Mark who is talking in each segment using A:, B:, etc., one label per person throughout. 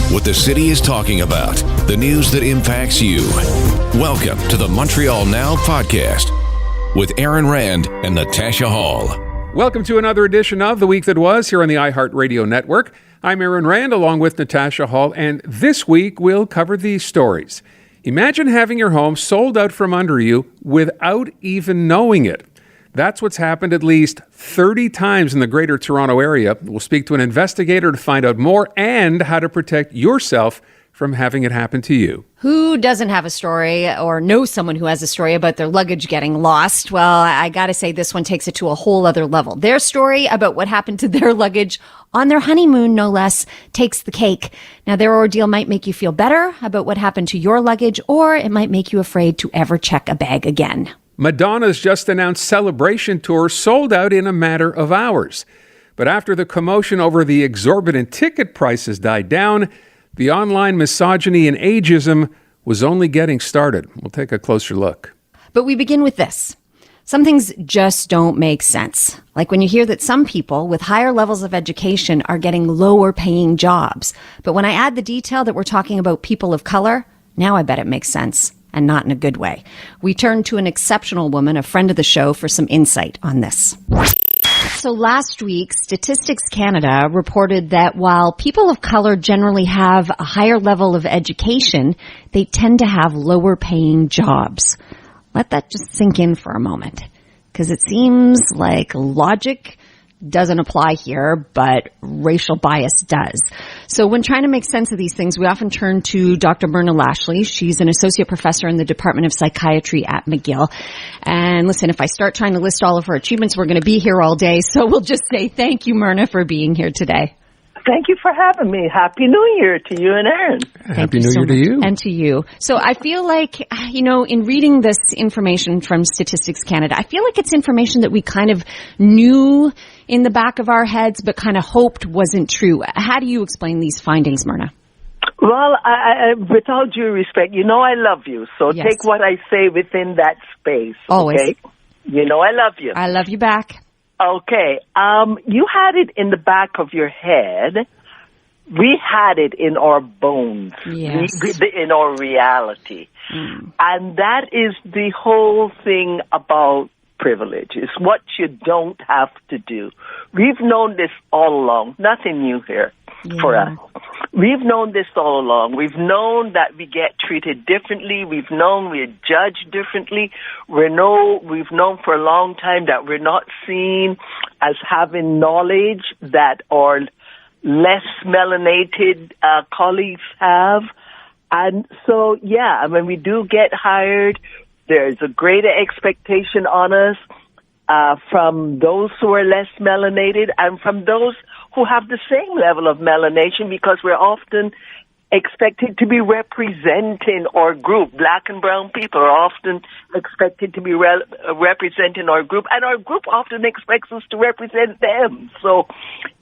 A: what the city is talking about, the news that impacts you. Welcome to the Montreal Now podcast with Aaron Rand and Natasha Hall.
B: Welcome to another edition of The Week That Was here on the iHeartRadio Network. I'm Aaron Rand along with Natasha Hall, and this week we'll cover these stories. Imagine having your home sold out from under you without even knowing it. That's what's happened at least 30 times in the Greater Toronto area. We'll speak to an investigator to find out more and how to protect yourself from having it happen to you.
C: Who doesn't have a story or knows someone who has a story about their luggage getting lost? Well, I gotta say this one takes it to a whole other level. Their story about what happened to their luggage on their honeymoon, no less, takes the cake. Now, their ordeal might make you feel better about what happened to your luggage, or it might make you afraid to ever check a bag again.
B: Madonna's just announced Celebration tour sold out in a matter of hours. But after the commotion over the exorbitant ticket prices died down, the online misogyny and ageism was only getting started. We'll take a closer look.
C: But we begin with this. Some things just don't make sense. Like when you hear that some people with higher levels of education are getting lower paying jobs. But when I add the detail that we're talking about people of color, now I bet it makes sense. And not in a good way. We turn to an exceptional woman, a friend of the show, for some insight on this. So last week, Statistics Canada reported that while people of color generally have a higher level of education, they tend to have lower paying jobs. Let that just sink in for a moment, because it seems like logic doesn't apply here, but racial bias does. So when trying to make sense of these things, we often turn to Dr. MYRNA LASHLEY. She's an associate professor in the Department of Psychiatry at McGill. And listen, if I start trying to list all of her achievements, we're going to be here all day. So we'll just say thank you, MYRNA, for being here today.
D: Thank you for having me. Happy New Year to you and Aaron.
B: Happy New Year to you.
C: And to you. So I feel like, in reading this information from Statistics Canada, I feel like it's information that we kind of knew in the back of our heads, but kind of hoped wasn't true. How do you explain these findings, MYRNA?
D: Well, I with all due respect, I love you. So
C: Yes.
D: Take what I say within that space.
C: Always.
D: Okay? I love you.
C: I love you back.
D: Okay. You had it in the back of your head. We had it in our bones,
C: Yes.
D: in our reality. And that is the whole thing about privilege. It's what you don't have to do. We've known this all along. Nothing new here for us. We've known this all along. We've known that we get treated differently. We've known we're judged differently. We've known for a long time that we're not seen as having knowledge that our less melanated colleagues have. And so, when we do get hired, there's a greater expectation on us from those who are less melanated and from those who have the same level of melanation, because we're often expected to be representing our group. Black and brown people are often expected to be representing our group, and our group often expects us to represent them. So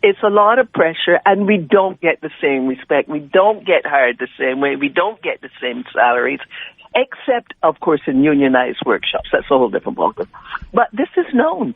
D: it's a lot of pressure, and we don't get the same respect. We don't get hired the same way. We don't get the same salaries, except, of course, in unionized workshops. That's a whole different ballgame. But this is known.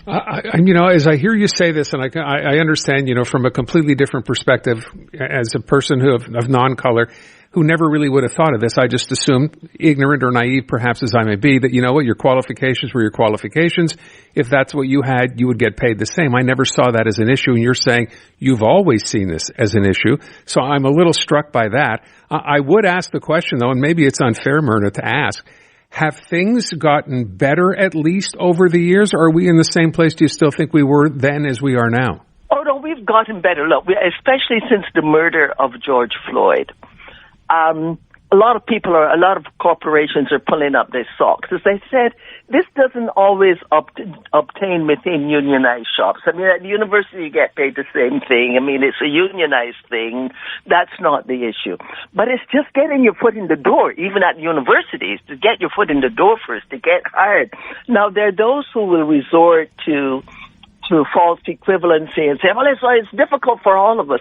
B: As I hear you say this, and I understand, from a completely different perspective, as a person of non-color who never really would have thought of this, I just assumed, ignorant or naive perhaps as I may be, that, your qualifications were your qualifications. If that's what you had, you would get paid the same. I never saw that as an issue, and you're saying you've always seen this as an issue. So I'm a little struck by that. I would ask the question, though, and maybe it's unfair, MYRNA, to ask, have things gotten better at least over the years, or are we in the same place do you still think we were then as we are now?
D: Oh, no, we've gotten better. Look, especially since the murder of George Floyd. A lot of corporations are pulling up their socks. As I said, this doesn't always obtain within unionized shops. I mean, at the university you get paid the same thing. I mean, it's a unionized thing. That's not the issue. But it's just getting your foot in the door, even at universities, to get your foot in the door first, to get hired. Now, there are those who will resort to false equivalency and say, well, it's difficult for all of us.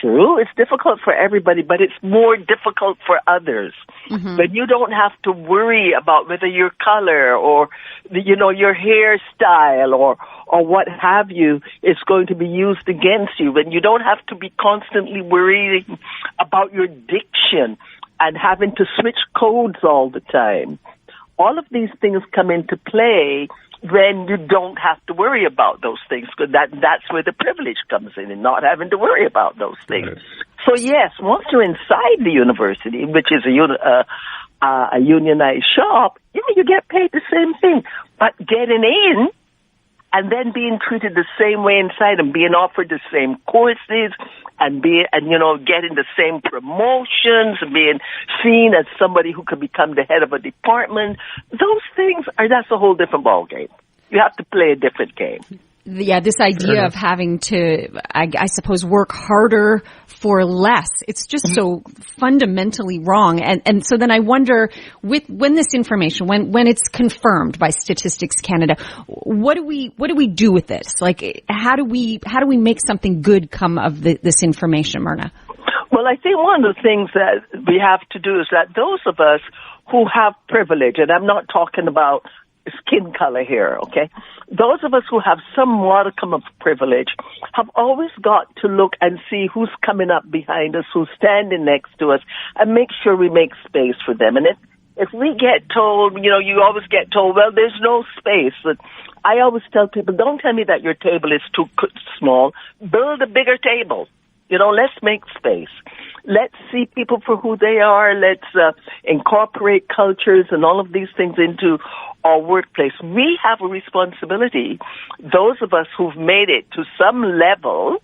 D: true. It's difficult for everybody, but it's more difficult for others. Mm-hmm. When you don't have to worry about whether your color or, your hairstyle or what have you is going to be used against you. When you don't have to be constantly worrying about your diction and having to switch codes all the time. All of these things come into play when you don't have to worry about those things, because that's where the privilege comes in, and not having to worry about those things. Right. So yes, once you're inside the university, which is a unionized shop, you get paid the same thing. But getting in and then being treated the same way inside and being offered the same courses and getting the same promotions and being seen as somebody who could become the head of a department, those things that's a whole different ballgame. You have to play a different game.
C: Yeah, this idea of having to, I suppose, work harder for less. It's just so fundamentally wrong. And so then I wonder, when this information, when it's confirmed by Statistics Canada, what do we do with this? Like, how do we make something good come of this information, Myrna?
D: Well, I think one of the things that we have to do is that those of us who have privilege, and I'm not talking about skin color here, okay? Those of us who have some modicum of privilege have always got to look and see who's coming up behind us, who's standing next to us, and make sure we make space for them. And if we get told, you always get told, well, there's no space. But I always tell people, don't tell me that your table is too small. Build a bigger table. Let's make space. Let's see people for who they are. Let's incorporate cultures and all of these things into our workplace. We have a responsibility, those of us who've made it to some level,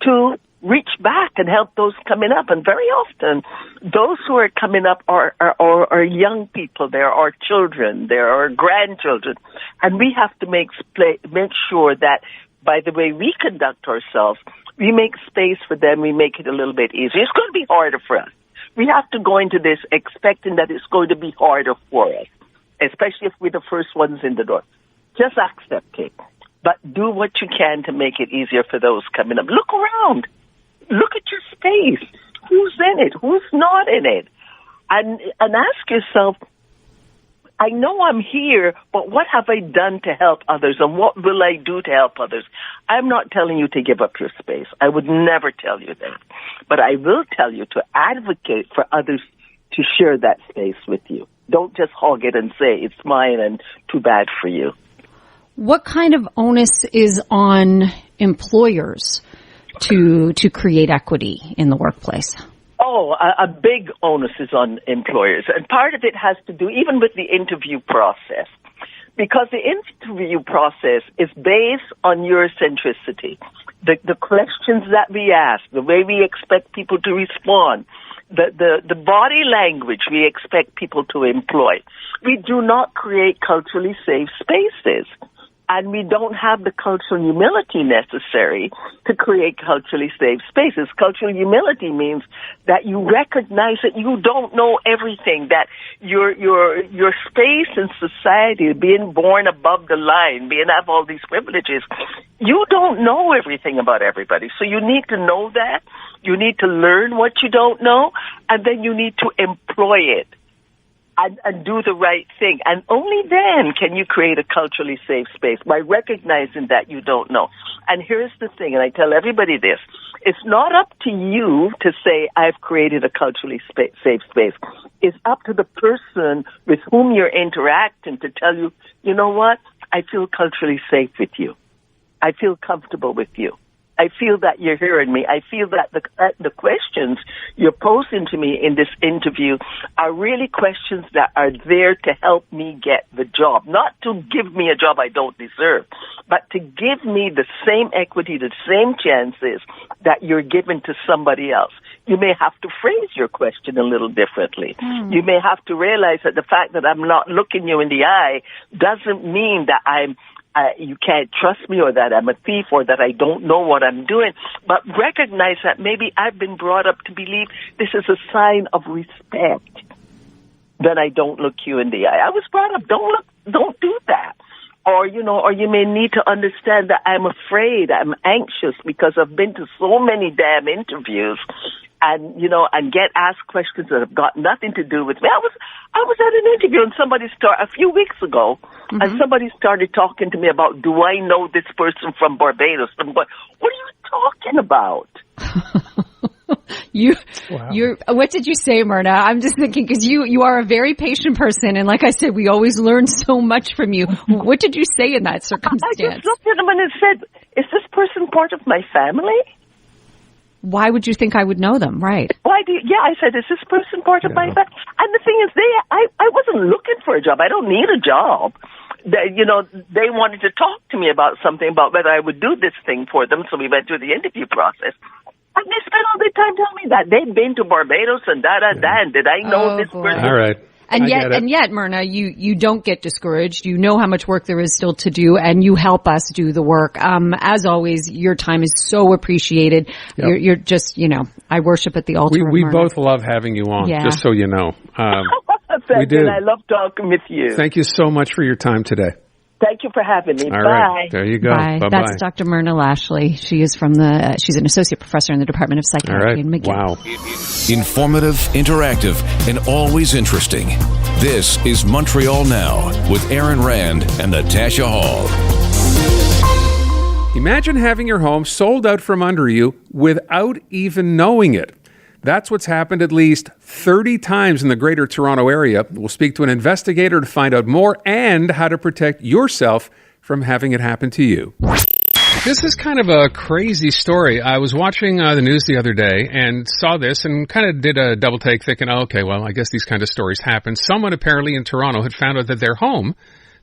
D: to reach back and help those coming up. And very often, those who are coming up are young people. They're our children. They're our grandchildren. And we have to make sure that by the way we conduct ourselves, we make space for them. We make it a little bit easier. It's going to be harder for us. We have to go into this expecting that it's going to be harder for us, especially if we're the first ones in the door. Just accept it. But do what you can to make it easier for those coming up. Look around. Look at your space. Who's in it? Who's not in it? And ask yourself, I know I'm here, but what have I done to help others, and what will I do to help others? I'm not telling you to give up your space. I would never tell you that. But I will tell you to advocate for others to share that space with you. Don't just hog it and say, it's mine and too bad for you.
C: What kind of onus is on employers to create equity in the workplace?
D: Oh, a big onus is on employers. And part of it has to do even with the interview process. Because the interview process is based on Eurocentricity. The questions that we ask, the way we expect people to respond, the body language we expect people to employ. We do not create culturally safe spaces. And we don't have the cultural humility necessary to create culturally safe spaces. Cultural humility means that you recognize that you don't know everything, that your space in society, being born above the line, have all these privileges, you don't know everything about everybody. So you need to know that. You need to learn what you don't know, and then you need to employ it. And do the right thing. And only then can you create a culturally safe space, by recognizing that you don't know. And here's the thing, and I tell everybody this, it's not up to you to say, I've created a culturally safe space. It's up to the person with whom you're interacting to tell you, you know what, I feel culturally safe with you. I feel comfortable with you. I feel that you're hearing me. I feel that the questions you're posing to me in this interview are really questions that are there to help me get the job. Not to give me a job I don't deserve, but to give me the same equity, the same chances that you're giving to somebody else. You may have to phrase your question a little differently. You may have to realize that the fact that I'm not looking you in the eye doesn't mean that you can't trust me, or that I'm a thief, or that I don't know what I'm doing. But recognize that maybe I've been brought up to believe this is a sign of respect, that I don't look you in the eye. I was brought up, don't do that. Or, or you may need to understand that I'm afraid, I'm anxious because I've been to so many damn interviews and, and get asked questions that have got nothing to do with me. I was at an interview and a few weeks ago, and somebody started talking to me about, do I know this person from Barbados? I'm going, what are you talking about?
C: What did you say, Myrna? I'm just thinking, because you are a very patient person, and like I said, we always learn so much from you. What did you say in that circumstance?
D: I just looked at him and said, is this person part of my family?
C: Why would you think I would know them? Right.
D: I said, is this person part of my family? And the thing is, I wasn't looking for a job. I don't need a job. They wanted to talk to me about something, about whether I would do this thing for them, so we went through the interview process. And they spent all their time telling me that they'd been to Barbados and and did I know this person?
B: All right.
C: And yet, Myrna, you don't get discouraged. You know how much work there is still to do, and you help us do the work. As always, your time is so appreciated. Yep. You're just, I worship at the altar.
B: We both love having you on, just so you know.
D: We do. I love talking with you.
B: Thank you so much for your time today.
D: Thank you for having me.
B: All
D: Bye.
B: Right. There you go.
C: Bye.
B: Bye-bye.
C: That's Dr. MYRNA LASHLEY. She is she's an associate professor in the Department of Psychiatry in McGill.
A: Wow. Informative, interactive, and always interesting. This is Montreal Now with Aaron Rand and Natasha Hall.
B: Imagine having your home sold out from under you without even knowing it. That's what's happened at least 30 times in the Greater Toronto Area. We'll speak to an investigator to find out more and how to protect yourself from having it happen to you. This is kind of a crazy story. I was watching the news the other day and saw this and kind of did a double take thinking, okay, well, I guess these kind of stories happen. Someone apparently in Toronto had found out that their home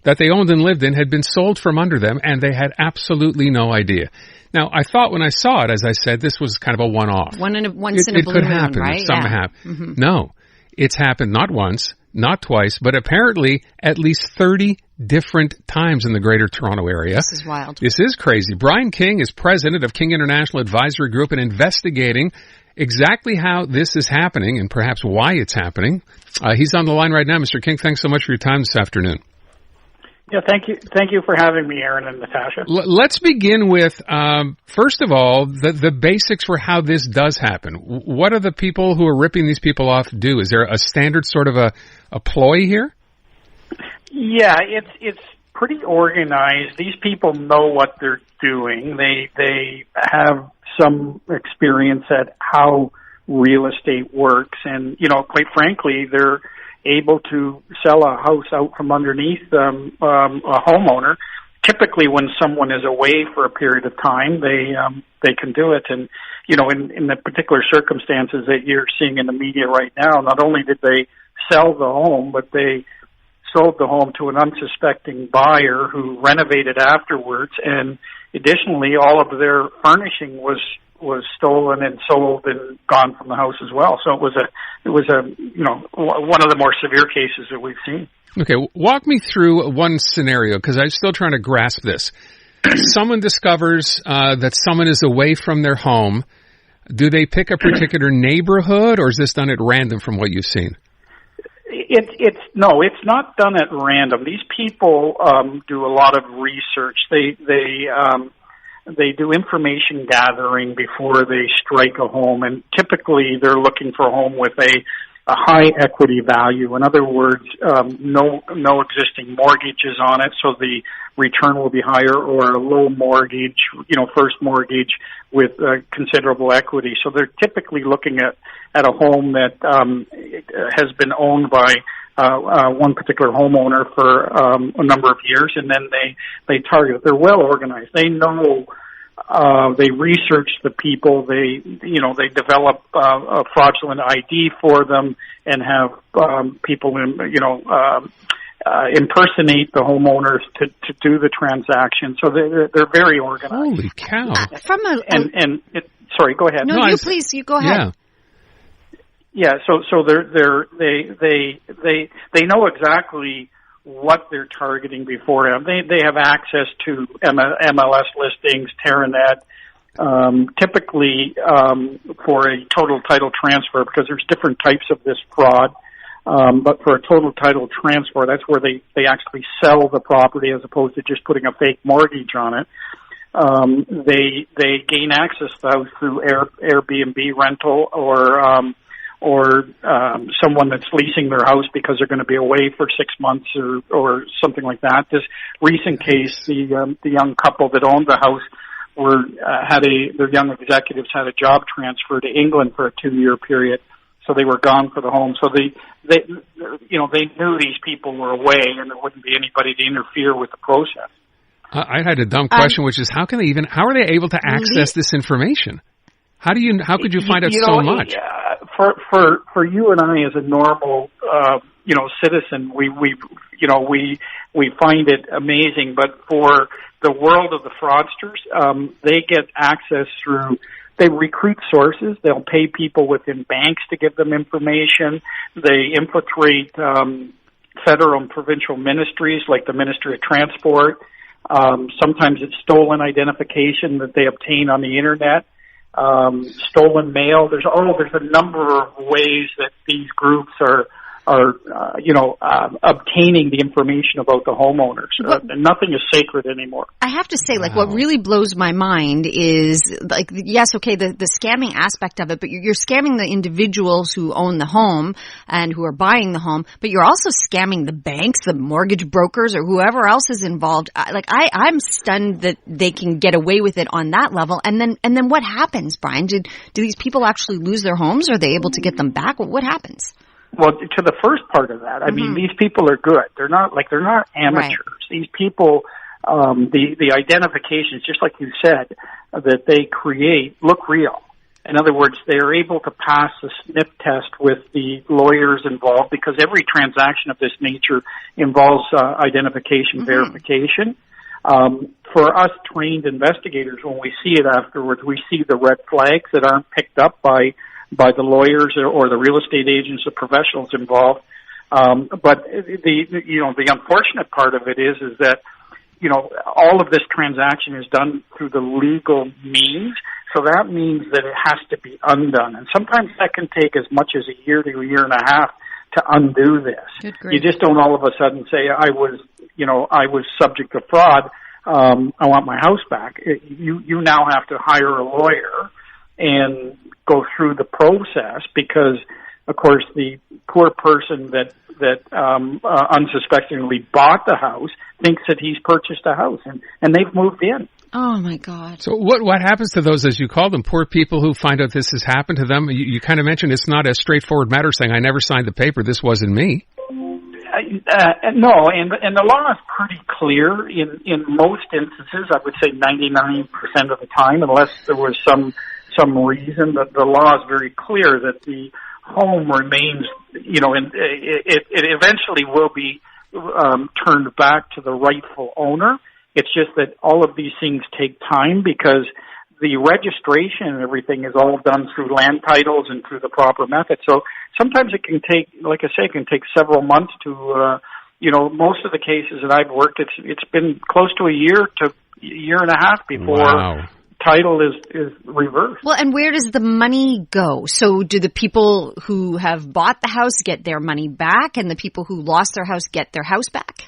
B: that they owned and lived in had been sold from under them, and they had absolutely no idea. Now, I thought when I saw it, as I said, this was kind of a one-off.
C: Once in a blue moon, right?
B: It could happen.
C: Right?
B: Something happen. No, it's happened not once, not twice, but apparently at least 30 different times in the Greater Toronto Area.
C: This is wild.
B: This is crazy. Brian King is president of King International Advisory Group and investigating exactly how this is happening and perhaps why it's happening. He's on the line right now. Mr. King, thanks so much for your time this afternoon.
E: Yeah, thank you. Thank you for having me, Aaron and Natasha.
B: Let's begin with, first of all, the basics for how this does happen. What are the people who are ripping these people off do? Is there a standard sort of a ploy here?
E: Yeah, it's pretty organized. These people know what they're doing. They have some experience at how real estate works, and quite frankly, they're able to sell a house out from underneath a homeowner. Typically, when someone is away for a period of time, they can do it. And in the particular circumstances that you're seeing in the media right now, not only did they sell the home, but they sold the home to an unsuspecting buyer who renovated afterwards. And additionally, all of their furnishing was stolen and sold and gone from the house as well. So it was one of the more severe cases that we've seen.
B: Okay, walk me through one scenario, because I'm still trying to grasp this. Someone discovers that someone is away from their home. Do they pick a particular neighborhood, or is this done at random from what you've seen?
E: No, it's not done at random. These people do a lot of research. They do information gathering before they strike a home, and typically they're looking for a home with a high equity value. In other words, no existing mortgages on it, so the return will be higher, or a low mortgage, first mortgage with considerable equity. So they're typically looking at a home that has been owned by one particular homeowner for a number of years, and then they target it. They're well organized. They know. They research the people. They develop a fraudulent ID for them and have people impersonate the homeowners to do the transaction. So they're very organized.
B: Holy cow!
E: Sorry, go ahead.
C: No, please, you go ahead.
E: Yeah. So they know exactly what they're targeting beforehand. They have access to MLS listings, Terranet, typically for a total title transfer, because there's different types of this fraud. But for a total title transfer, that's where they actually sell the property as opposed to just putting a fake mortgage on it. They gain access to the house through Airbnb rental or someone that's leasing their house because they're going to be away for 6 months or something like that. This recent case, the young couple that owned the house their young executives had a job transfer to England for a 2-year period, so they were gone for the home. So they knew these people were away and there wouldn't be anybody to interfere with the process.
B: I had a dumb question, which is how are they able to access this information? How could you find out so much?
E: For you and I as a normal, citizen, we find it amazing, but for the world of the fraudsters, they get access they recruit sources. They'll pay people within banks to give them information. They infiltrate, federal and provincial ministries like the Ministry of Transport. Sometimes it's stolen identification that they obtain on the internet, stolen mail. There's a number of ways that these groups are obtaining the information about the homeowners. And nothing is sacred anymore.
C: I have to say, what really blows my mind is, yes, okay, the scamming aspect of it, but you're scamming the individuals who own the home and who are buying the home, but you're also scamming the banks, the mortgage brokers, or whoever else is involved. I'm stunned that they can get away with it on that level. And then what happens, Brian? Do these people actually lose their homes? Are they able to get them back? What happens?
E: Well, to the first part of that, I mean, these people are good. They're not amateurs. Right. These people, the identifications, just like you said, that they create look real. In other words, they are able to pass the sniff test with the lawyers involved because every transaction of this nature involves identification verification. For us trained investigators, when we see it afterwards, we see the red flags that aren't picked up by the lawyers or the real estate agents, the professionals involved. But the unfortunate part of it is that, all of this transaction is done through the legal means. So that means that it has to be undone. And sometimes that can take as much as a year to a year and a half to undo this. You just don't all of a sudden say, I was subject to fraud. I want my house back. You now have to hire a lawyer and go through the process because, of course, the poor person that unsuspectingly bought the house thinks that he's purchased a house and they've moved in.
C: Oh my God!
B: So what happens to those, as you call them, poor people who find out this has happened to them? You kind of mentioned it's not a straightforward matter saying I never signed the paper. This wasn't me.
E: No, and the law is pretty clear in most instances. I would say 99% of the time, unless there was some reason that the law is very clear that the home remains, and it eventually will be turned back to the rightful owner. It's just that all of these things take time because the registration and everything is all done through land titles and through the proper method. So sometimes it can take, like I say, it can take several months to, most of the cases that I've worked, it's been close to a year and a half before title is reversed.
C: Well, and where does the money go? So do the people who have bought the house get their money back and the people who lost their house get their house back?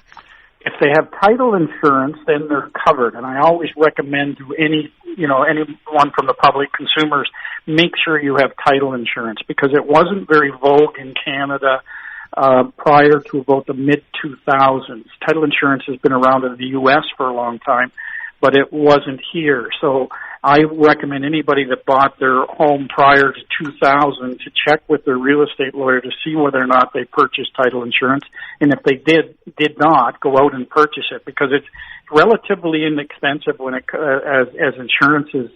E: If they have title insurance, then they're covered. And I always recommend to anyone from the public, consumers, make sure you have title insurance because it wasn't very vogue in Canada prior to about the mid-2000s. Title insurance has been around in the U.S. for a long time, but it wasn't here. So I recommend anybody that bought their home prior to 2000 to check with their real estate lawyer to see whether or not they purchased title insurance. And if they did not, go out and purchase it because it's relatively inexpensive when as insurance is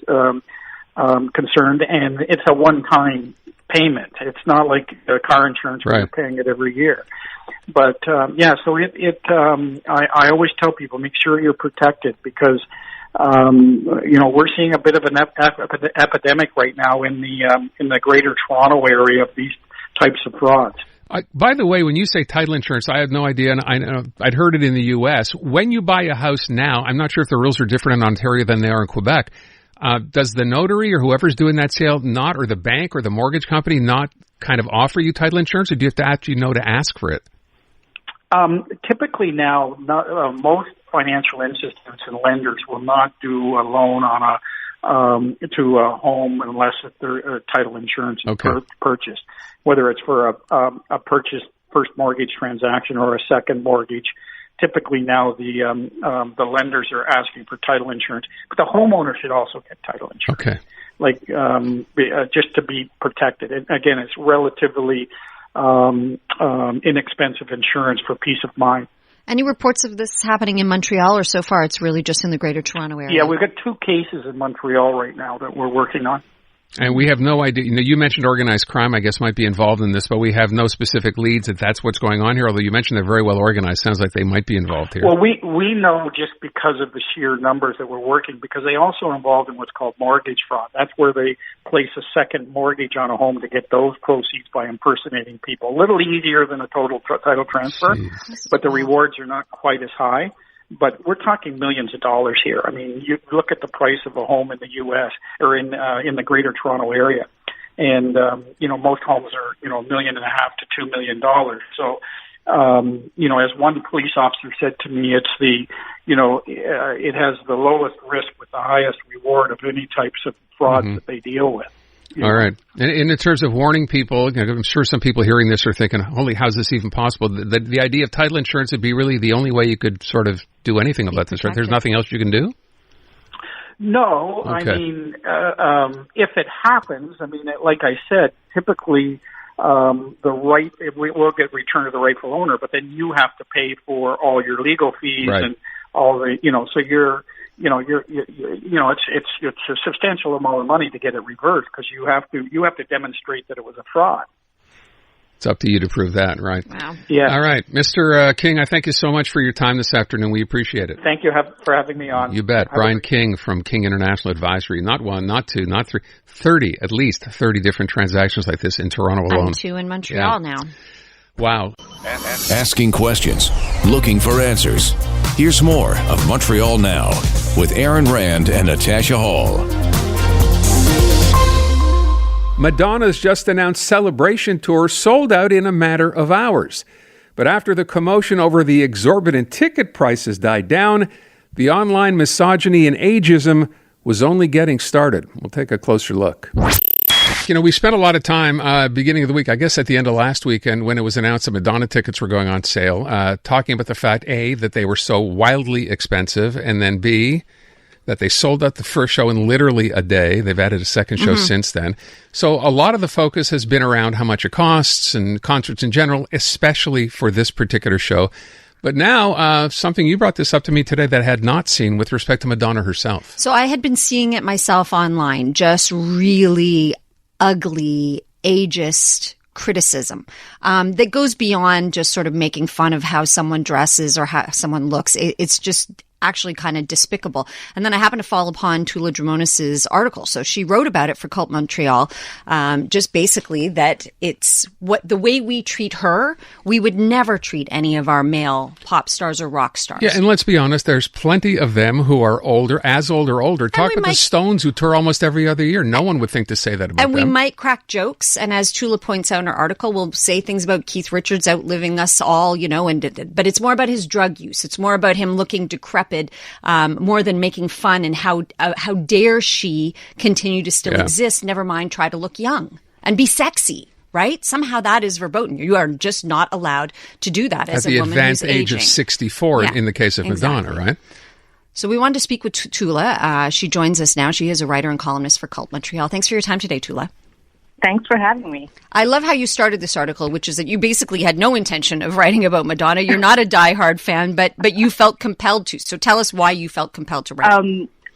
E: concerned, and it's a one-time payment. It's not like car insurance where you're paying it every year. But so I always tell people, make sure you're protected because we're seeing a bit of an epidemic right now in the Greater Toronto area of these types of frauds.
B: By the way, when you say title insurance, I had no idea, and I'd heard it in the U.S. When you buy a house now, I'm not sure if the rules are different in Ontario than they are in Quebec. Does the notary or whoever's doing that sale or the bank or the mortgage company not kind of offer you title insurance, or do you have to actually know to ask for it?
E: Typically now, most financial institutes and lenders will not do a loan on to a home unless their title insurance is purchased, whether it's for a purchase first mortgage transaction or a second mortgage. Typically now the lenders are asking for title insurance, but the homeowner should also get title insurance. Okay. Just to be protected. And again, it's relatively inexpensive insurance for peace of mind.
C: Any reports of this happening in Montreal, or so far it's really just in the Greater Toronto area?
E: Yeah, we've got 2 cases in Montreal right now that we're working on.
B: And we have no idea. You mentioned organized crime, I guess, might be involved in this, but we have no specific leads that that's what's going on here, although you mentioned they're very well organized. Sounds like they might be involved here.
E: Well, we know just because of the sheer numbers that we're working, because they also are involved in what's called mortgage fraud. That's where they place a second mortgage on a home to get those proceeds by impersonating people. A little easier than a total title transfer, but the rewards are not quite as high. But we're talking millions of dollars here. I mean, you look at the price of a home in the U.S. or in the Greater Toronto area, and most homes are $1.5 million to $2 million. So, as one police officer said to me, it's it has the lowest risk with the highest reward of any types of frauds that they deal with.
B: All right. And in terms of warning people, I'm sure some people hearing this are thinking, holy, how's this even possible? The idea of title insurance would be really the only way you could sort of do anything about this, right? There's nothing else you can do?
E: No. Okay. I mean, if it happens, like I said, typically we'll get returned to the rightful owner, but then you have to pay for all your legal fees and all the, so it's a substantial amount of money to get it reversed because you have to demonstrate that it was a fraud.
B: It's up to you to prove that, right?
C: Wow.
E: Yeah.
B: All right. Mr. King, I thank you so much for your time this afternoon. We appreciate it.
E: Thank you for having me on.
B: You bet. Brian King from King International Advisory. Not one, not two, not three, 30, at least 30 different transactions like this in Toronto alone.
C: And 2 in Montreal now.
B: Wow.
A: Asking questions, looking for answers. Here's more of Montreal Now with Aaron Rand and Natasha Hall.
B: Madonna's just announced Celebration tour sold out in a matter of hours. But after the commotion over the exorbitant ticket prices died down, the online misogyny and ageism was only getting started. We'll take a closer look. We spent a lot of time beginning of the week, I guess at the end of last weekend, when it was announced that Madonna tickets were going on sale, talking about the fact, A, that they were so wildly expensive, and then B, that they sold out the first show in literally a day. They've added a second show since then. So a lot of the focus has been around how much it costs and concerts in general, especially for this particular show. But now, something you brought this up to me today that I had not seen with respect to Madonna herself.
C: So I had been seeing it myself online, just really ugly, ageist criticism that goes beyond just sort of making fun of how someone dresses or how someone looks. It's just actually kind of despicable. And then I happened to fall upon TOULA DRIMONIS' article. So she wrote about it for Cult Montreal, just basically that it's the way we treat her, we would never treat any of our male pop stars or rock stars.
B: Yeah, and let's be honest, there's plenty of them who are older, as old or older. Talk about the Stones who tour almost every other year. No one would think to say that about them.
C: And we might crack jokes, and as TOULA points out in her article, we'll say things about Keith Richards outliving us all, but it's more about his drug use. It's more about him looking decrepit, more than making fun and how dare she continue to still exist, never mind try to look young and be sexy, right? Somehow that is verboten. You are just not allowed to do that as a woman who's aging. At the advanced age of 64 in the case of Madonna, right? So we wanted to speak with TOULA. She joins us now. She is a writer and columnist for Cult Montreal. Thanks for your time today, TOULA.
F: Thanks for having me.
C: I love how you started this article, which is that you basically had no intention of writing about Madonna. You're not a diehard fan, but you felt compelled to. So tell us why you felt compelled to write.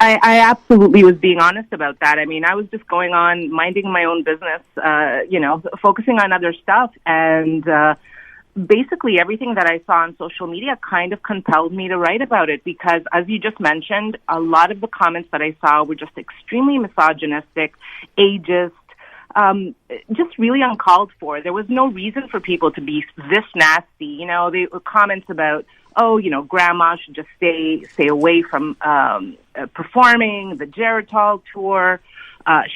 F: I absolutely was being honest about that. I mean, I was just going on, minding my own business, focusing on other stuff. And basically everything that I saw on social media kind of compelled me to write about it because, as you just mentioned, a lot of the comments that I saw were just extremely misogynistic, ageist, just really uncalled for. There was no reason for people to be this nasty. They were comments about, grandma should just stay away from performing, the Geritol tour.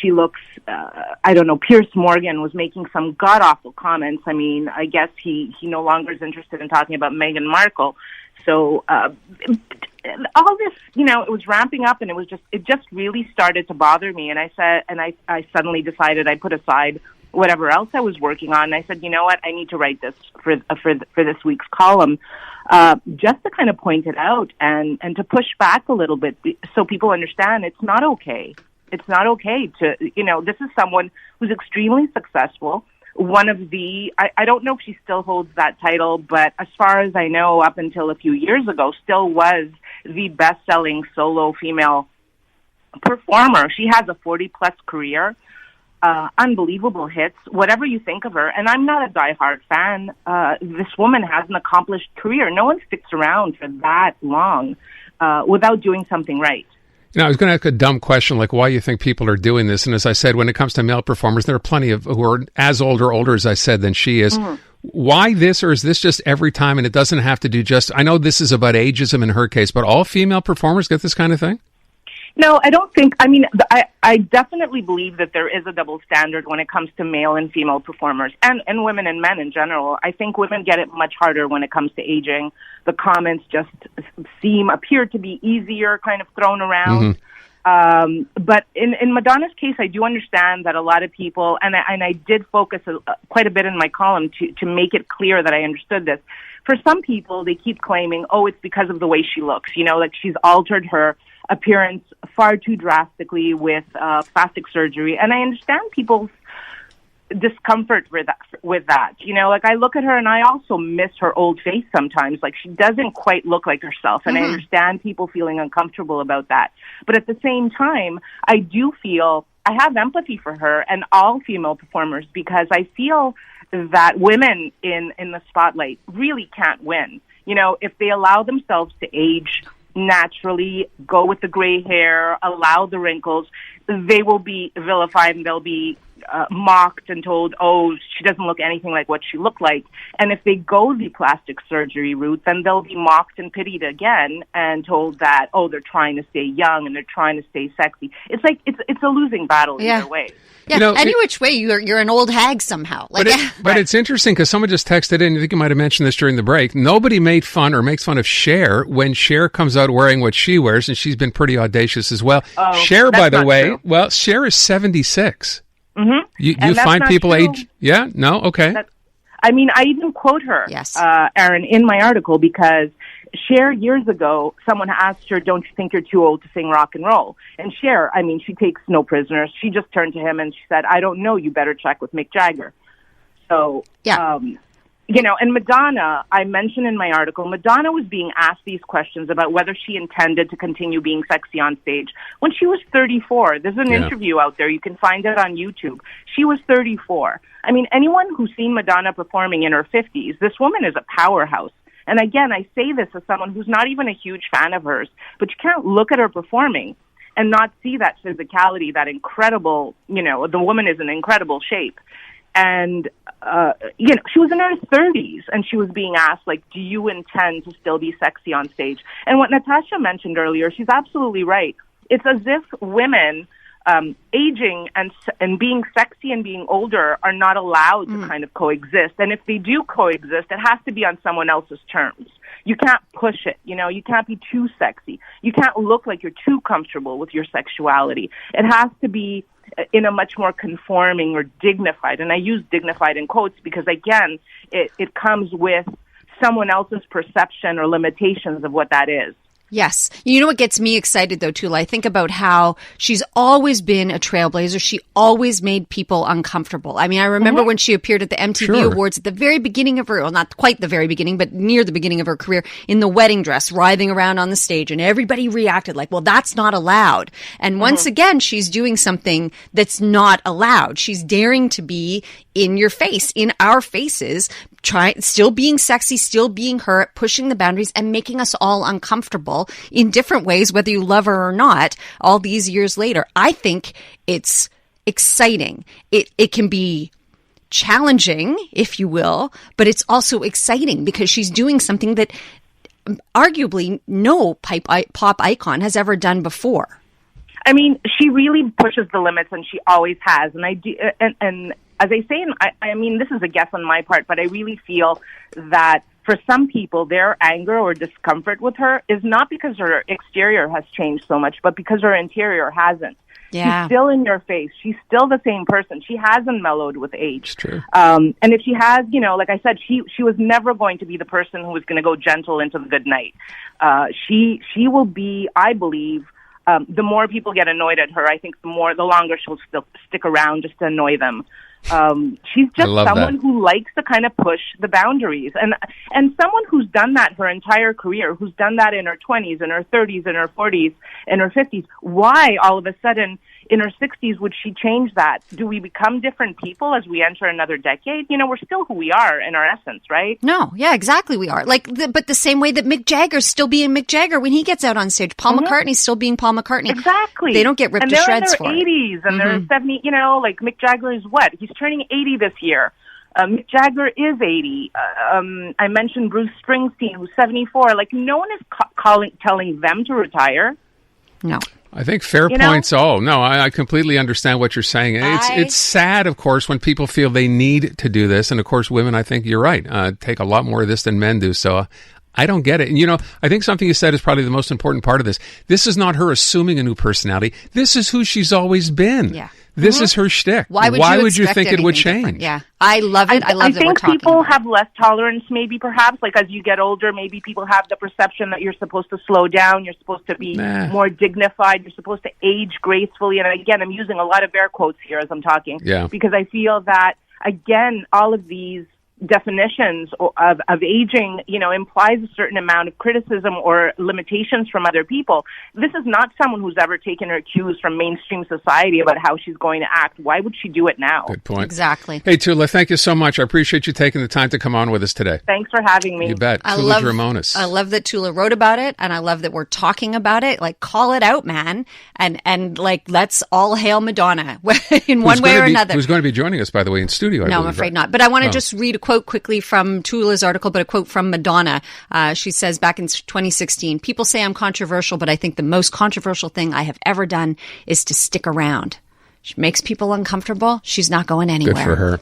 F: She looks, I don't know, Piers Morgan was making some god-awful comments. I mean, I guess he no longer is interested in talking about Meghan Markle. So all this, it was ramping up, and it just really started to bother me. And I suddenly decided I'd put aside whatever else I was working on. And I said, you know what, I need to write this for this week's column, just to kind of point it out and to push back a little bit so people understand it's not okay. It's not okay to, this is someone who's extremely successful. One of the, I don't know if she still holds that title, but as far as I know, up until a few years ago, still was the best-selling solo female performer. She has a 40-plus career, unbelievable hits, whatever you think of her. And I'm not a diehard fan. This woman has an accomplished career. No one sticks around for that long without doing something right.
B: I was going to ask a dumb question like why you think people are doing this. And as I said, when it comes to male performers, there are plenty of who are as old or older, as I said, than she is. Mm-hmm. Why this, or is this just every time? And it doesn't have to do just, I know this is about ageism in her case, but all female performers get this kind of thing?
F: No, I don't think, I definitely believe that there is a double standard when it comes to male and female performers and women and men in general. I think women get it much harder when it comes to aging. The comments just appear to be easier, kind of thrown around. Mm-hmm. But in Madonna's case, I do understand that a lot of people, and I did focus quite a bit in my column to make it clear that I understood this. For some people, they keep claiming, it's because of the way she looks. Like she's altered her appearance far too drastically with plastic surgery. And I understand people's discomfort with that. Like I look at her and I also miss her old face sometimes. Like she doesn't quite look like herself. And I understand people feeling uncomfortable about that. But at the same time, I do feel I have empathy for her and all female performers because I feel that women in the spotlight really can't win. If they allow themselves to age naturally, go with the gray hair, allow the wrinkles, they will be vilified and they'll be mocked and told, she doesn't look anything like what she looked like. And if they go the plastic surgery route, then they'll be mocked and pitied again and told that, they're trying to stay young and they're trying to stay sexy. It's like, it's a losing battle either way.
C: Yeah, any which way, you're an old hag somehow. But
B: it's interesting because someone just texted in, I think you might have mentioned this during the break, nobody made fun or makes fun of Cher when Cher comes out wearing what she wears, and she's been pretty audacious as well. Cher, by the way, true. Cher is 76. Mm-hmm. You find people
F: true.
B: age? Yeah? No? Okay.
F: I even quote her,
C: yes.
F: Aaron, in my article because Cher, years ago, someone asked her, don't you think you're too old to sing rock and roll? And Cher, she takes no prisoners. She just turned to him and she said, I don't know, you better check with Mick Jagger. So, and Madonna, I mentioned in my article, Madonna was being asked these questions about whether she intended to continue being sexy on stage when she was 34. There's an interview out there. You can find it on YouTube. She was 34. Anyone who's seen Madonna performing in her 50s, this woman is a powerhouse. And again, I say this as someone who's not even a huge fan of hers, but you can't look at her performing and not see that physicality, that incredible, the woman is in incredible shape. And, she was in her 30s and she was being asked, do you intend to still be sexy on stage? And what Natasha mentioned earlier, she's absolutely right. It's as if women aging and being sexy and being older are not allowed to kind of coexist. And if they do coexist, it has to be on someone else's terms. You can't push it. You can't be too sexy. You can't look like you're too comfortable with your sexuality. It has to be in a much more conforming or dignified. And I use dignified in quotes because, again, it comes with someone else's perception or limitations of what that is.
C: Yes. You know what gets me excited, though, TOULA? I think about how she's always been a trailblazer. She always made people uncomfortable. I remember when she appeared at the MTV Awards at the very beginning of her, well, not quite the very beginning, but near the beginning of her career, in the wedding dress, writhing around on the stage, and everybody reacted like, well, that's not allowed. And once again, she's doing something that's not allowed. She's daring to be in your face, in our faces, still being sexy, still being her, pushing the boundaries and making us all uncomfortable in different ways, whether you love her or not, all these years later. I think it's exciting. It can be challenging, if you will, but it's also exciting because she's doing something that arguably no pop icon has ever done before.
F: I mean, she really pushes the limits, and she always has. And I do, and as I say, I mean, this is a guess on my part, but I really feel that for some people, their anger or discomfort with her is not because her exterior has changed so much, but because her interior hasn't.
C: Yeah.
F: She's still in your face. She's still the same person. She hasn't mellowed with age.
B: It's true.
F: And if she has, like I said, she was never going to be the person who was going to go gentle into the good night. She will be, I believe, the more people get annoyed at her, I think the longer she'll still stick around just to annoy them. She's just someone who likes to kind of push the boundaries, and someone who's done that her entire career, who's done that in her 20s, in her 30s, in her 40s, in her 50s. Why all of a sudden in her 60s would she change that? Do we become different people as we enter another decade? We're still who we are in our essence, right?
C: No, yeah, exactly. We are but the same way that Mick Jagger's still being Mick Jagger when he gets out on stage. Paul McCartney's still being Paul McCartney.
F: Exactly.
C: They don't get ripped to shreds for it.
F: And they're in their 80s and they're 70. Like Mick Jagger is what? He's turning 80 this year. Mick Jagger is 80. I mentioned Bruce Springsteen, who's 74. Like, no one is telling them to retire.
C: No.
B: I think fair points. Oh, no, I completely understand what you're saying. It's sad, of course, when people feel they need to do this. And, of course, women, I think you're right, take a lot more of this than men do. So I don't get it. And, I think something you said is probably the most important part of this. This is not her assuming a new personality. This is who she's always been.
C: Yeah.
B: This is her shtick.
C: Why would you think it would change? Different? Yeah. I love it. I love that we're talking.
F: I think people have less tolerance, maybe, perhaps. Like, as you get older, maybe people have the perception that you're supposed to slow down, you're supposed to be more dignified, you're supposed to age gracefully. And again, I'm using a lot of air quotes here as I'm talking.
B: Yeah.
F: Because I feel that, again, all of these definitions of aging, implies a certain amount of criticism or limitations from other people. This is not someone who's ever taken her cues from mainstream society about how she's going to act. Why would she do it now?
B: Good point.
C: Exactly.
B: Hey, TOULA, thank you so much. I appreciate you taking the time to come on with us today.
F: Thanks for having me.
B: You bet. TOULA DRIMONIS.
C: I love that TOULA wrote about it, and I love that we're talking about it. Like, call it out, man. And let's all hail Madonna in one way or another.
B: Who's going to be joining us, by the way, in studio?
C: No, I'm afraid not. But I want to just read a quote quickly from TOULA's article, but a quote from Madonna. She says back in 2016, people say I'm controversial, but I think the most controversial thing I have ever done is to stick around. She makes people uncomfortable. She's not going anywhere.
B: Good for her.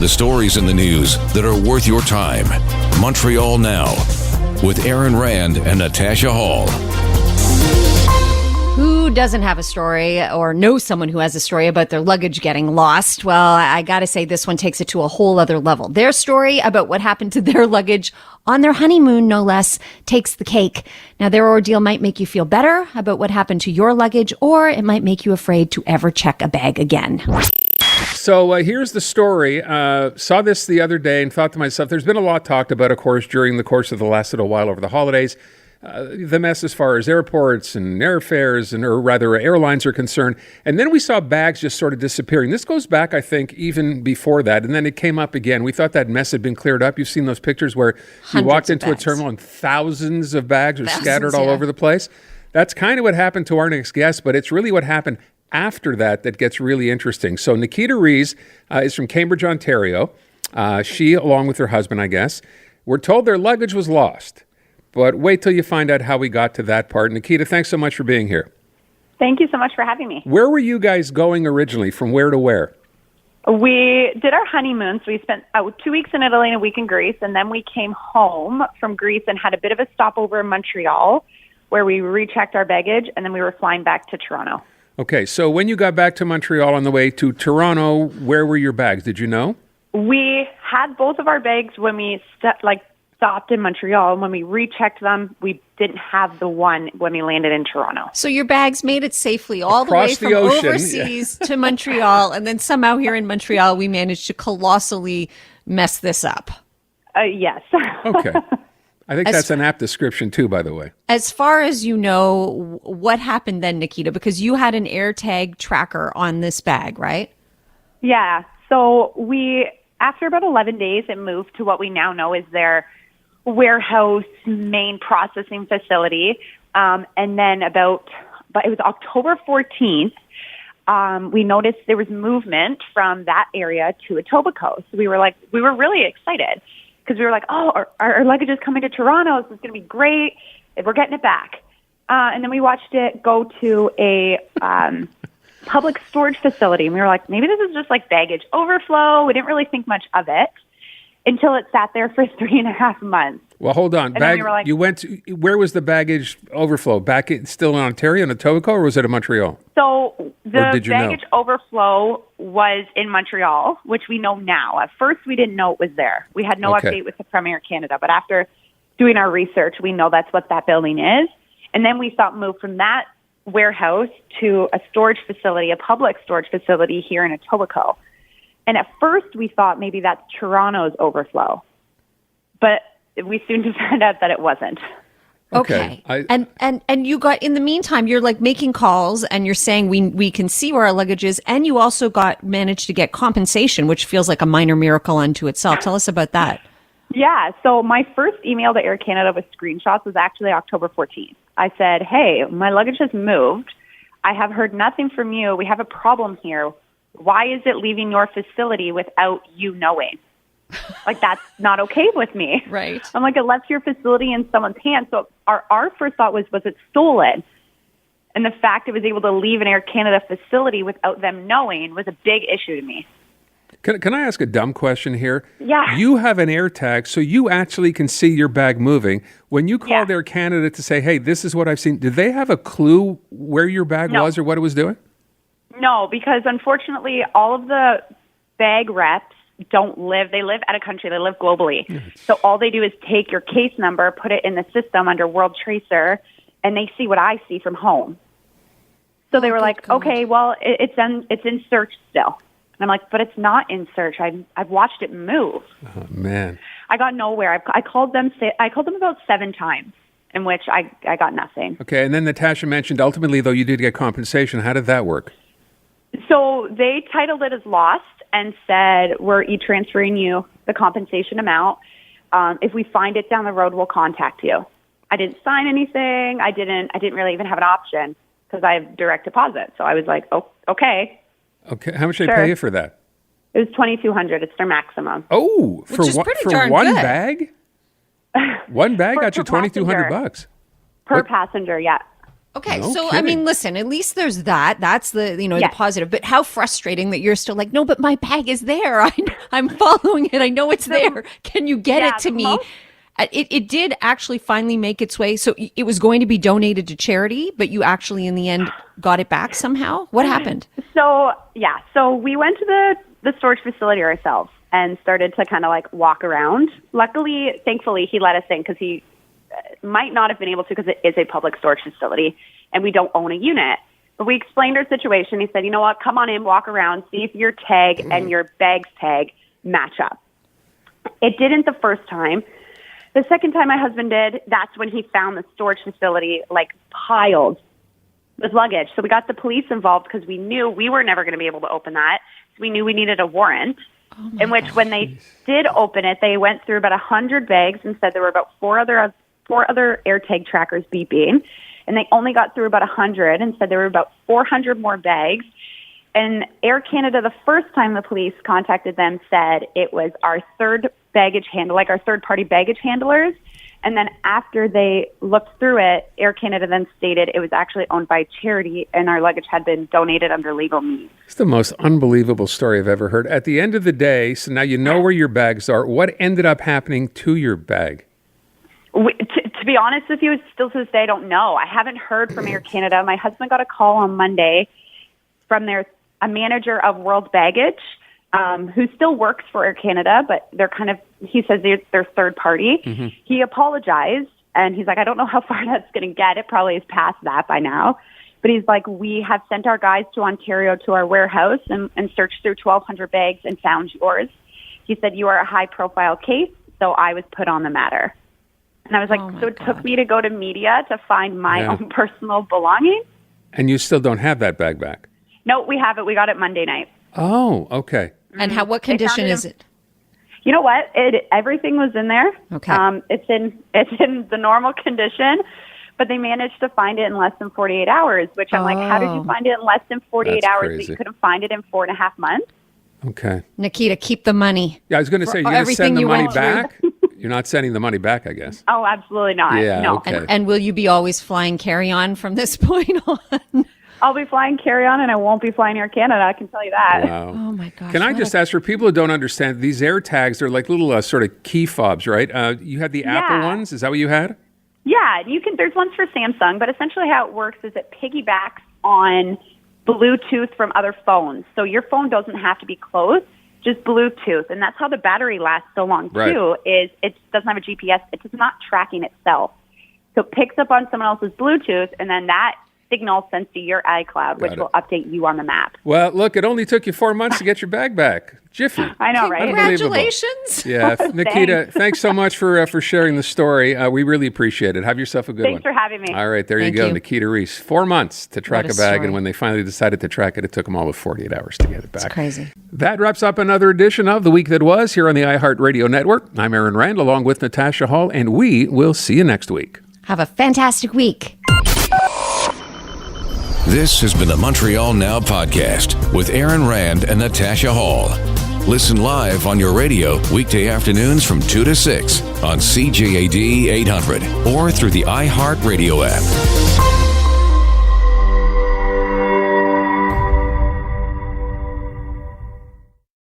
A: The stories in the news that are worth your time. Montreal Now with Aaron Rand and Natasha Hall.
C: Who doesn't have a story or knows someone who has a story about their luggage getting lost? Well, I got to say this one takes it to a whole other level. Their story about what happened to their luggage on their honeymoon, no less, takes the cake. Now, their ordeal might make you feel better about what happened to your luggage, or it might make you afraid to ever check a bag again.
B: So here's the story. Saw this the other day and thought to myself, there's been a lot talked about, of course, during the course of the last little while over the holidays. The mess as far as airports and airfares or rather airlines are concerned. And then we saw bags just sort of disappearing. This goes back, I think, even before that. And then it came up again. We thought that mess had been cleared up. You've seen those pictures where you walked into a terminal and thousands of bags are scattered all over the place. That's kind of what happened to our next guest, but it's really what happened after that gets really interesting. So NAKITA REES is from Cambridge, Ontario. She, along with her husband, I guess, were told their luggage was lost. But wait till you find out how we got to that part. NAKITA, thanks so much for being here.
G: Thank you so much for having me.
B: Where were you guys going originally? From where to where?
G: We did our honeymoon, so we spent 2 weeks in Italy and a week in Greece, and then we came home from Greece and had a bit of a stopover in Montreal where we rechecked our baggage, and then we were flying back to Toronto.
B: Okay, so when you got back to Montreal on the way to Toronto, where were your bags? Did you know?
G: We had both of our bags when we stopped in Montreal, and when we rechecked them, we didn't have the one when we landed in Toronto.
C: So your bags made it safely all
B: Across
C: the way from
B: ocean,
C: overseas to Montreal, and then somehow here in Montreal we managed to colossally mess this up.
G: Yes.
B: Okay. I think that's an apt description too, by the way.
C: As far as you know, what happened then, NAKITA? Because you had an AirTag tracker on this bag, right?
G: Yeah. So after about 11 days, it moved to what we now know is their warehouse main processing facility. And then but it was October 14th, we noticed there was movement from that area to Etobicoke. So we were really excited because we were like, oh, our luggage is coming to Toronto. This is going to be great. We're getting it back. And then we watched it go to a public storage facility. And we were like, maybe this is just like baggage overflow. We didn't really think much of it until it sat there for 3.5 months.
B: Well, hold on.
G: We were like,
B: you went to, where was the baggage overflow? Still in Ontario, in Etobicoke, or was it in Montreal?
G: So the baggage overflow was in Montreal, which we know now. At first, we didn't know it was there. We had no update with the Premier Canada. But after doing our research, we know that's what that building is. And then we thought move from that warehouse to a storage facility, a public storage facility here in Etobicoke. And at first, we thought maybe that's Toronto's overflow. But we soon found out that it wasn't.
C: Okay. And you got, in the meantime, you're like making calls and you're saying we can see where our luggage is, and you also managed to get compensation, which feels like a minor miracle unto itself. Tell us about that.
G: Yeah. So my first email to Air Canada with screenshots was actually October 14th. I said, hey, my luggage has moved. I have heard nothing from you. We have a problem here. Why is it leaving your facility without you knowing? Like, that's not okay with me.
C: Right.
G: I'm like, it left your facility in someone's hands. So our first thought was it stolen? And the fact it was able to leave an Air Canada facility without them knowing was a big issue to me.
B: Can I ask a dumb question here?
G: Yeah.
B: You have an air tag, so you actually can see your bag moving. When you called Air Canada to say, hey, this is what I've seen, did they have a clue where your bag was or what it was doing?
G: No, because unfortunately, all of the bag reps they live out of country, they live globally. So all they do is take your case number, put it in the system under World Tracer, and they see what I see from home. So they were like, God. Okay, well, it's in search still. And I'm like, but it's not in search. I've watched it move.
B: Oh, man.
G: I got nowhere. I called them about 7 times, in which I got nothing.
B: Okay, and then Natasha mentioned ultimately, though, you did get compensation. How did that work?
G: So they titled it as lost and said, we're e-transferring you the compensation amount. If we find it down the road, we'll contact you. I didn't sign anything. I didn't really even have an option because I have direct deposit. So I was like, oh, okay.
B: Okay. How much did they pay you for that?
G: It was $2,200. It's their maximum.
B: Oh, for one
C: good.
B: bag? One bag got you $2,200
G: per passenger. Yeah.
C: Okay,
B: no
C: so
B: kidding.
C: I mean, listen, at least there's that. That's the the positive. But how frustrating that you're still like, no, but my bag is there. I'm following it. I know it's there. Can you get it to me? It did actually finally make its way. So it was going to be donated to charity, but you actually in the end got it back somehow. What happened?
G: So we went to the storage facility ourselves and started to kind of like walk around. Luckily, thankfully, he let us in because he might not have been able to because it is a public storage facility and we don't own a unit. But we explained our situation. He said, you know what, come on in, walk around, see if your tag and your bag's tag match up. It didn't the first time. The second time my husband did, that's when he found the storage facility like piled with luggage. So we got the police involved because we knew we were never going to be able to open that. So we knew we needed a warrant. In which when they did open it, they went through about 100 bags and said there were about four other AirTag trackers beeping, and they only got through about 100 and said there were about 400 more bags. And Air Canada, the first time the police contacted them, said it was our third-party baggage handlers. And then after they looked through it, Air Canada then stated it was actually owned by charity and our luggage had been donated under legal means.
B: It's the most unbelievable story I've ever heard. At the end of the day, so now you know where your bags are. What ended up happening to your bag?
G: To be honest with you, still to this day, I don't know. I haven't heard from Air Canada. My husband got a call on Monday from a manager of World Baggage, who still works for Air Canada, but he says they're third party. Mm-hmm. He apologized, and he's like, I don't know how far that's going to get. It probably is past that by now. But he's like, we have sent our guys to Ontario to our warehouse and searched through 1,200 bags and found yours. He said, you are a high-profile case, so I was put on the matter. And I was like, it took me to go to media to find my own personal belongings?
B: And you still don't have that bag back?
G: No, we have it. We got it Monday night.
B: Oh, okay.
C: And what condition is it?
G: You know what? Everything was in there.
C: Okay.
G: It's in the normal condition, but they managed to find it in less than 48 hours, which I'm like, how did you find it in less than 48 hours?
B: Crazy.
G: But you couldn't find it in 4.5 months?
B: Okay.
C: NAKITA, keep the money.
B: Yeah, I was going to say, you're going to send the money back? You're not sending the money back, I guess.
G: Oh, absolutely not.
B: Yeah,
G: no.
B: okay.
C: And will you be always flying carry-on from this point on?
G: I'll be flying carry-on, and I won't be flying Air Canada, I can tell you that.
B: Wow.
C: Oh, my gosh.
B: Can I just ask, for people who don't understand, these air tags, they're like little sort of key fobs, right? You had the Apple ones? Is that what you had?
G: Yeah, there's ones for Samsung, but essentially how it works is it piggybacks on Bluetooth from other phones. So your phone doesn't have to be closed, just Bluetooth. And that's how the battery lasts so long, too, is it doesn't have a GPS. It's not tracking itself. So it picks up on someone else's Bluetooth, and then that signal sent to your iCloud, which will update you on the map.
B: Well, look, it only took you 4 months to get your bag back. Jiffy.
G: I know, right?
C: Congratulations.
B: Yeah, NAKITA, thanks so much for sharing the story. We really appreciate it. Have yourself a good one.
G: Thanks for having me.
B: All right, there you go. NAKITA REES. 4 months to track a bag,
C: story.
B: and when they finally decided to track it, it took them all but 48 hours to get it back.
C: It's crazy.
B: That wraps up another edition of The Week That Was here on the iHeartRadio Network. I'm Aaron Rand, along with Natasha Hall, and we will see you next week.
C: Have a fantastic week.
A: This has been the Montreal Now podcast with Aaron Rand and Natasha Hall. Listen live on your radio weekday afternoons from 2 to 6 on CJAD 800 or through the iHeartRadio app.